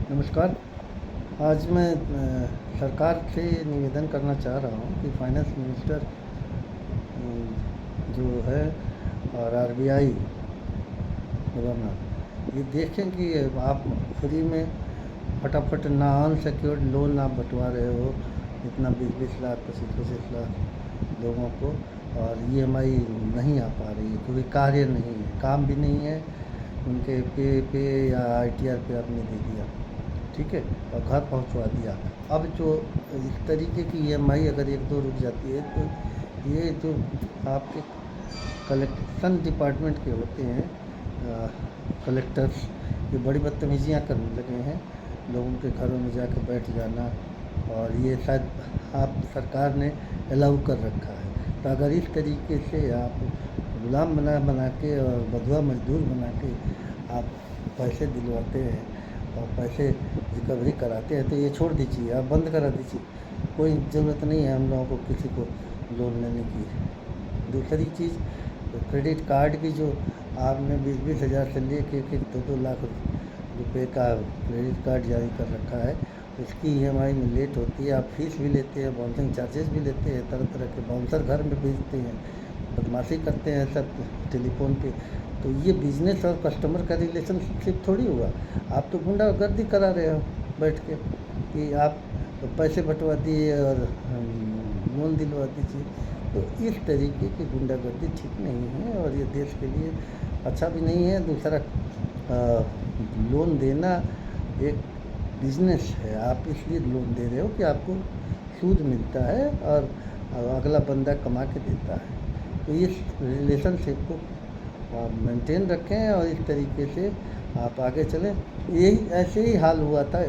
नमस्कार। आज मैं सरकार से निवेदन करना चाह रहा हूँ कि फाइनेंस मिनिस्टर जो है और आरबीआई गवर्नर ये देखें कि आप फ्री में फटाफट ना अनसिक्योर्ड लोन आप बंटवा रहे हो इतना 20-20 लाख 25-25 लाख लोगों को, और ईएमआई नहीं आ पा रही है क्योंकि कार्य नहीं है, काम भी नहीं है उनके पे या आईटीआर पे आपने दे दिया, ठीक है, और घर पहुंचवा दिया। अब जो इस तरीके की ईएमआई अगर 1-2 रुक जाती है तो ये जो आपके कलेक्शन डिपार्टमेंट के होते हैं कलेक्टर्स, ये बड़ी बदतमीजियाँ करने लगे हैं, लोगों के घरों में जाकर बैठ जाना, और ये शायद आप सरकार ने अलाउ कर रखा है। तो अगर इस तरीके से आप गुलाम बना के और बंधुआ मजदूर बना के आप पैसे दिलवाते हैं और पैसे रिकवरी कराते हैं तो ये छोड़ दीजिए, आप बंद करा दीजिए। कोई ज़रूरत नहीं है हम लोगों को किसी को लोन लेने की। दूसरी चीज़, क्रेडिट कार्ड की जो आपने 20-20 हज़ार से लेके 1-2 लाख रुपए का क्रेडिट कार्ड जारी कर रखा है, उसकी ईएमआई में लेट होती है, आप फीस भी लेते हैं, बाउंसिंग चार्जेस भी लेते हैं, तरह तरह के बाउंसर घर में भेजते हैं, बदमाशी करते हैं सब टेलीफोन पे। तो ये बिज़नेस और कस्टमर का रिलेशनशिप थोड़ी हुआ। आप तो गुंडागर्दी करा रहे हो बैठ के कि आप पैसे बंटवा दिए और लोन दिलवा दीजिए। तो इस तरीके की गुंडागर्दी ठीक नहीं है और ये देश के लिए अच्छा भी नहीं है। दूसरा, लोन देना एक बिज़नेस है, आप इसलिए लोन दे रहे हो कि आपको सूद मिलता है और अगला बंदा कमा के देता है। तो इस रिलेशनशिप को आप मेंटेन रखें और इस तरीके से आप आगे चलें। यही ऐसे ही हाल हुआ था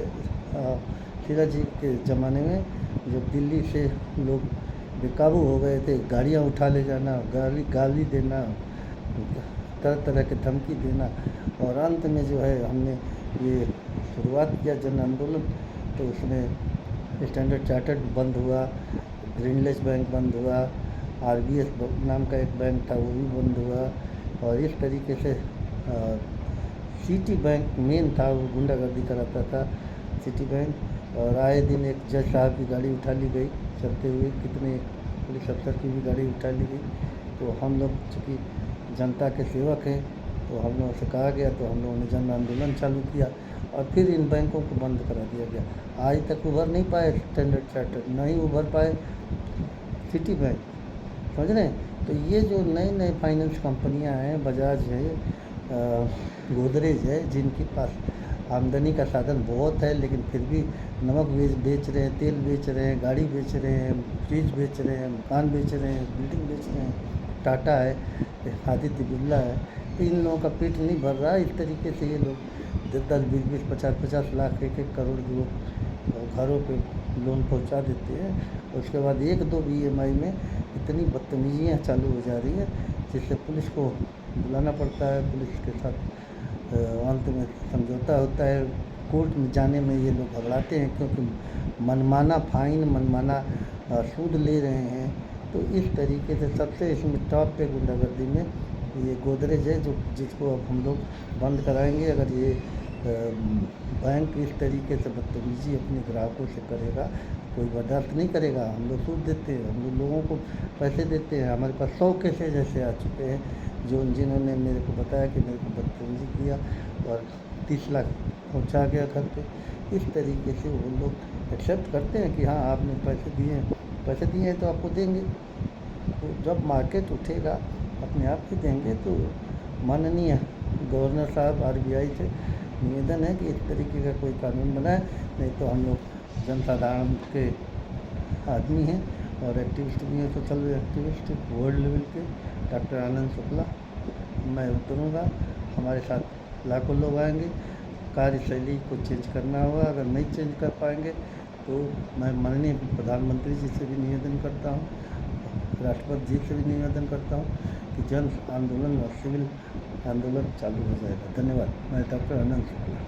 शीला जी के ज़माने में, जब दिल्ली से लोग बेकाबू हो गए थे, गाड़ियाँ उठा ले जाना, गाली देना, तरह तरह के धमकी देना, और अंत में जो है हमने ये शुरुआत किया जन आंदोलन, तो उसमें स्टैंडर्ड चार्टर्ड बंद हुआ, ग्रीनलेस बैंक बंद हुआ, आरबीएस नाम का एक बैंक था वो भी बंद हुआ, और इस तरीके से सिटी बैंक मेन था, वो गुंडागर्दी कराता था सिटी बैंक, और आए दिन एक जज साहब की गाड़ी उठा ली गई चलते हुए, कितने पुलिस अफसर की भी गाड़ी उठा ली गई। तो हम लोग चूँकि जनता के सेवक हैं तो हम लोगों से कहा गया, तो हम लोगों ने जन आंदोलन चालू किया और फिर इन बैंकों को बंद करा दिया गया। आज तक उभर नहीं पाए स्टैंडर्ड चार्टर्ड, न ही उभर पाए सिटी बैंक, समझ रहे हैं। तो ये जो नए नए फाइनेंस कंपनियां हैं, बजाज है, गोदरेज है, जिनके पास आमदनी का साधन बहुत है लेकिन फिर भी नमक बेच रहे हैं, तेल बेच रहे हैं, गाड़ी बेच रहे हैं, फ्रिज बेच रहे हैं, मकान बेच रहे हैं, बिल्डिंग बेच रहे हैं, टाटा है, आदित्य बिरला है, तो इन लोगों का पेट नहीं भर रहा। इस तरीके से ये लोग 10-10, 20-20, 50-50 लाख, 1-1 करोड़ लोग घरों पे लोन पहुंचा देते हैं। उसके बाद 1-2 ईएमआई में इतनी बदतमीजियाँ चालू हो जा रही है जिससे पुलिस को बुलाना पड़ता है, पुलिस के साथ अंत में समझौता होता है। कोर्ट में जाने में ये लोग घबराते हैं क्योंकि मनमाना फाइन, मनमाना सूद ले रहे हैं। तो इस तरीके से सबसे इसमें टॉप पे गुंडागर्दी में ये गोदरेज है, जो जिसको अब हम लोग बंद कराएंगे। अगर ये बैंक इस तरीके से बदतमीजी अपने ग्राहकों से करेगा, कोई बर्दाश्त नहीं करेगा। हम लोग सूद देते हैं, हम लोग लोगों को पैसे देते हैं, हमारे पास 100 केसेज ऐसे आ चुके हैं जिन्होंने मेरे को बताया कि मेरे को बदतमीजी किया और 30 लाख पहुंचा गया घर पे। इस तरीके से वो लोग एक्सेप्ट करते हैं कि हाँ आपने पैसे दिए हैं तो आपको देंगे। तो जब मार्केट उठेगा अपने आप ही देंगे। तो माननीय गवर्नर साहब आरबीआई से निवेदन है कि इस तरीके का कोई कानून बनाए, नहीं तो हम लोग जनसाधारण के आदमी हैं और एक्टिविस्ट भी हैं, सोशल एक्टिविस्ट वर्ल्ड लेवल के। डॉक्टर आनंद शुक्ला, मैं उतरूँगा, हमारे साथ लाखों लोग आएंगे। कार्यशैली को चेंज करना होगा, अगर नहीं चेंज कर पाएंगे तो मैं माननीय प्रधानमंत्री जी से भी निवेदन करता हूँ, राष्ट्रपति जी से भी निवेदन करता हूँ कि जन आंदोलन और सिविल आंदोलन चालू हो जाएगा। धन्यवाद। मैं डॉक्टर आनंद शुक्ला।